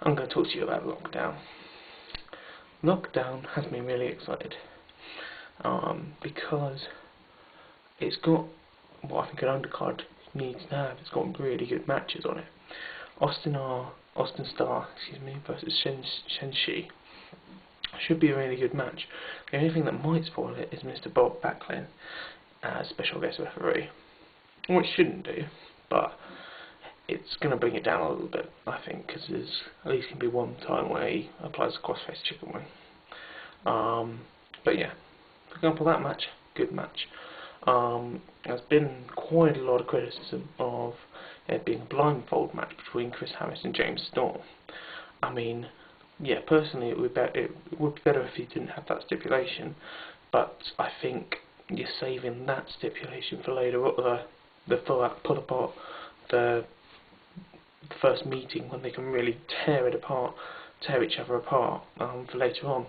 I'm going to talk to you about Lockdown. Lockdown has me really excited because it's got what I think an undercard needs to have. It's got really good matches on it. Austin Starr, versus Shen Shi should be a really good match. The only thing that might spoil it is Mr. Bob Backlund as special guest referee, which shouldn't do, but it's going to bring it down a little bit, I think, because there's at least can be one time where he applies a crossface chicken wing. But yeah, for example, that match, good match. There's been quite a lot of criticism of it being a blindfold match between Chris Harris and James Storm. I mean, yeah, personally it would be better if he didn't have that stipulation, but I think you're saving that stipulation for later, pull apart the first meeting when they can really tear each other apart for later on.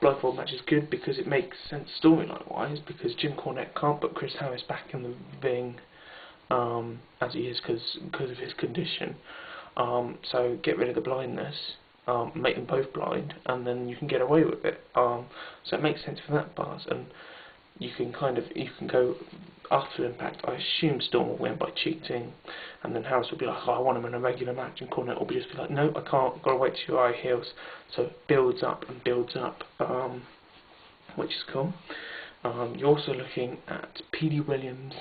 Blindfold match is good because it makes sense storyline wise, because Jim Cornette can't put Chris Harris back in the ring as he is because of his condition. So get rid of the blindness, make them both blind, and then you can get away with it. So it makes sense for that part, and you can go after Impact. I assume Storm will win by cheating, and then Harris will be like, oh, I want him in a regular match, and Cornette will just be like, no, I can't, gotta wait till your eye heals. So it builds up and builds up, which is cool. You're also looking at Petey Williams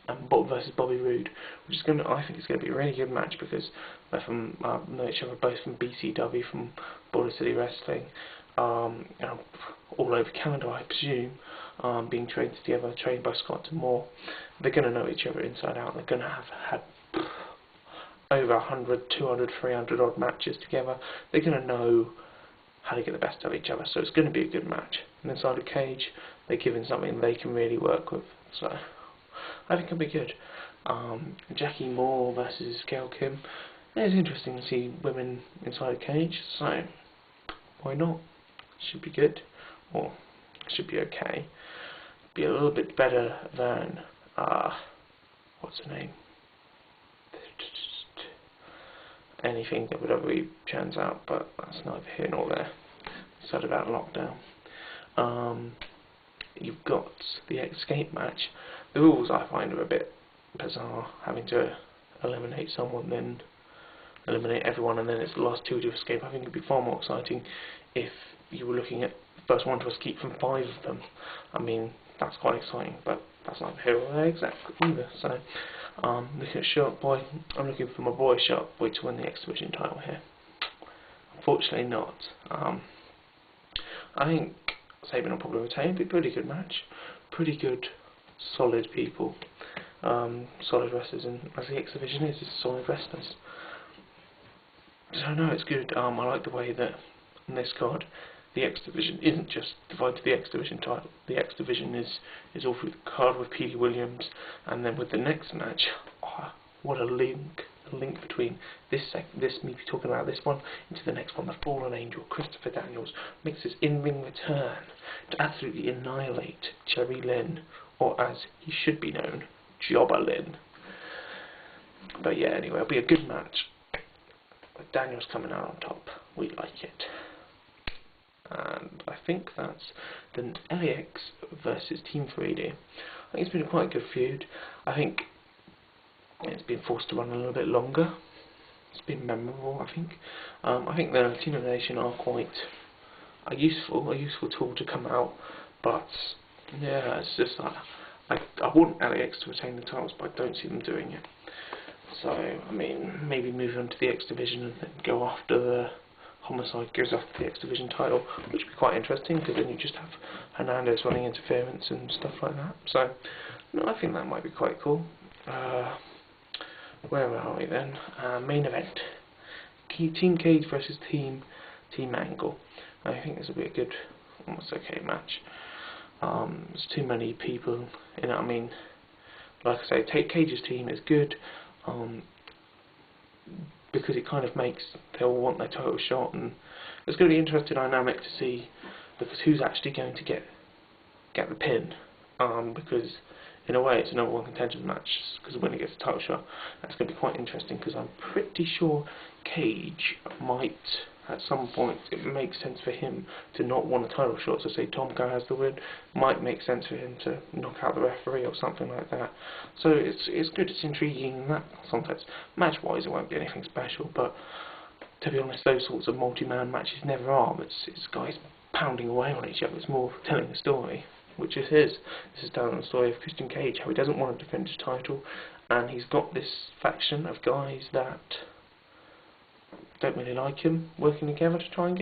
and Bob versus Bobby Roode, which is I think it's going to be a really good match because they're from know each other both from BCW, from Border City Wrestling, all over Canada, I presume, being trained together, trained by Scott and Moore. They're going to know each other inside out. They're going to have had over 100, 200, 300 odd matches together. They're going to know how to get the best of each other, so it's going to be a good match. And inside a cage, they're given something they can really work with, so I think it'll be good. Jackie Moore versus Gail Kim. It's interesting to see women inside a cage, so why not? Should be good, or should be okay. Be a little bit better than what's her name? Anything that would ever churns out, but that's neither here nor there. It's about Lockdown. You've got the escape match. The rules I find are a bit bizarre, having to eliminate someone, then eliminate everyone, and then it's the last two to escape. I think it'd be far more exciting if you were looking at the first one to escape from 5 of them. I mean, that's quite exciting, but that's not here or there exactly either. So, looking at Shark Boy, I'm looking for my boy Shark Boy to win the X Division title here. Unfortunately not. I think Sabin will probably retain. It'd be a pretty good match. Pretty good, solid people. Solid wrestlers, and as the X Division is solid wrestlers. So no, it's good. I like the way that on this card the X Division isn't just divided to the X Division title. The X Division is all through the card with Petey Williams, and then with the next match, what a link! The link between this me talking about this one into the next one. The Fallen Angel, Christopher Daniels, makes his in-ring return to absolutely annihilate Jerry Lynn, or as he should be known, Jobber Lynn. But yeah, anyway, it'll be a good match. With Daniels coming out on top, we like it. And I think that's the LAX versus Team 3D. I think it's been quite a good feud. I think it's been forced to run a little bit longer. It's been memorable, I think. I think the Latino Nation are quite a useful tool to come out, but yeah, it's just I want LAX to retain the titles, but I don't see them doing it. So, I mean, maybe move on to the X Division and then go after the Homicide goes after the X Division title, which would be quite interesting, because then you just have Hernandez running interference and stuff like that. So, no, I think that might be quite cool. Where are we then? Main event. Team Cage versus Team Angle. I think this will be a good, almost okay match. There's too many people in it. I mean, like I say, Cage's team is good, because it kind of makes they all want their title shot, and it's going to be an interesting dynamic to see, because who's actually going to get the pin, because in a way, it's a number one contention match, because when he gets a title shot, that's going to be quite interesting, because I'm pretty sure Cage might, at some point, it makes sense for him to not want a title shot, so say Tomko has the win, might make sense for him to knock out the referee or something like that. So it's good, it's intriguing in that context. Match-wise, it won't be anything special, but to be honest, those sorts of multi-man matches never are. It's guys pounding away on each other. It's more telling a story, which is his. This is telling the story of Christian Cage, how he doesn't want to defend his title, and he's got this faction of guys that don't really like him, working together to try and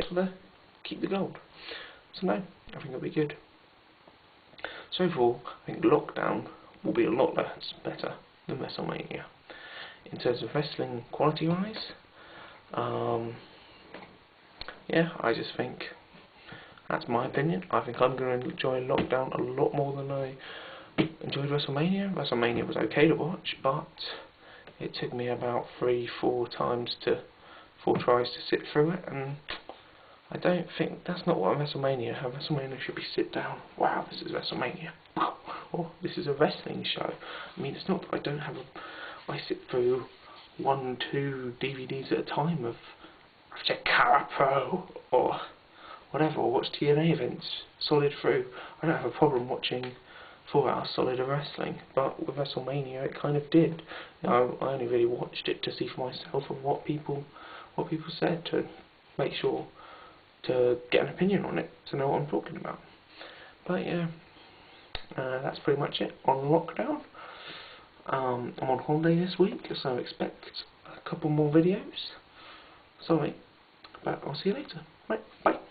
keep the gold. So no, I think it'll be good. So overall, I think Lockdown will be a lot less better than WrestleMania. In terms of wrestling quality-wise, yeah, I just think that's my opinion. I think I'm going to enjoy Lockdown a lot more than I enjoyed WrestleMania. WrestleMania was okay to watch, but it took me about 3-4 tries to sit through it, and I don't think that's not what a WrestleMania. A WrestleMania should be sit down. Wow, this is WrestleMania. Or this is a wrestling show. I mean, it's not that I don't have I sit through 1-2 DVDs at a time of Cara Pro or whatever, or watch TNA events solid through. I don't have a problem watching 4 hours solid of wrestling, but with WrestleMania it kind of did. You know, I only really watched it to see for myself and what people said, to make sure to get an opinion on it, to know what I'm talking about. But yeah, that's pretty much it on Lockdown. I'm on holiday this week, so expect a couple more videos. Sorry, but I'll see you later. Right, bye.